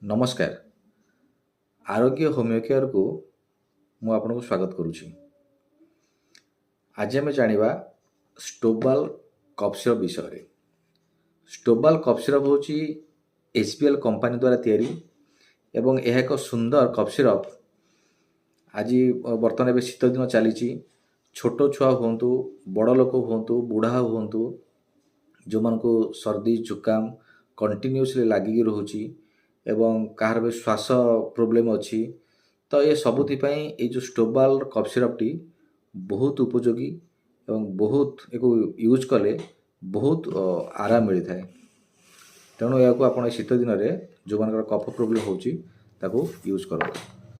ନମସ୍କାର। ଆରୋଗ୍ୟ ହୋମିଓ କେୟାରକୁ ମୁଁ ଆପଣଙ୍କୁ ସ୍ୱାଗତ କରୁଛି। ଆଜି ଆମେ ଜାଣିବା ଷ୍ଟୋବାଲ କଫ୍ ସିରପ୍ ବିଷୟରେ। ଷ୍ଟୋବାଲ କଫ୍ ସିରପ୍ ହେଉଛି HBL କମ୍ପାନୀ ଦ୍ୱାରା ତିଆରି ଏବଂ ଏହା ଏକ ସୁନ୍ଦର କଫ୍ ସିରପ୍। ଆଜି ବର୍ତ୍ତମାନ ଏବେ ଶୀତ ଦିନ ଚାଲିଛି। ଛୋଟ ଛୁଆ ହୁଅନ୍ତୁ, ବଡ଼ ଲୋକ ହୁଅନ୍ତୁ, ବୁଢ଼ା ହୁଅନ୍ତୁ, ଯେଉଁମାନଙ୍କୁ ସର୍ଦି ଜୁକାମ କଣ୍ଟିନ୍ୟୁସଲି ଲାଗିକି ରହୁଛି ଏବଂ କାହାର ବି ଶ୍ୱାସ ପ୍ରୋବ୍ଲେମ୍ ଅଛି, ତ ଏ ସବୁଥିପାଇଁ ଏଇ ଯେଉଁ ଷ୍ଟୋବାଲ କଫ୍ ସିରପ୍ଟି ବହୁତ ଉପଯୋଗୀ ଏବଂ ବହୁତ ଏକୁ ୟୁଜ୍ କଲେ ବହୁତ ଆରାମ ମିଳିଥାଏ। ତେଣୁ ଏହାକୁ ଆପଣ ଏ ଶୀତ ଦିନରେ ଯେଉଁମାନଙ୍କର କଫ ପ୍ରୋବ୍ଲେମ୍ ହେଉଛି ତାକୁ ୟୁଜ୍ କରନ୍ତୁ।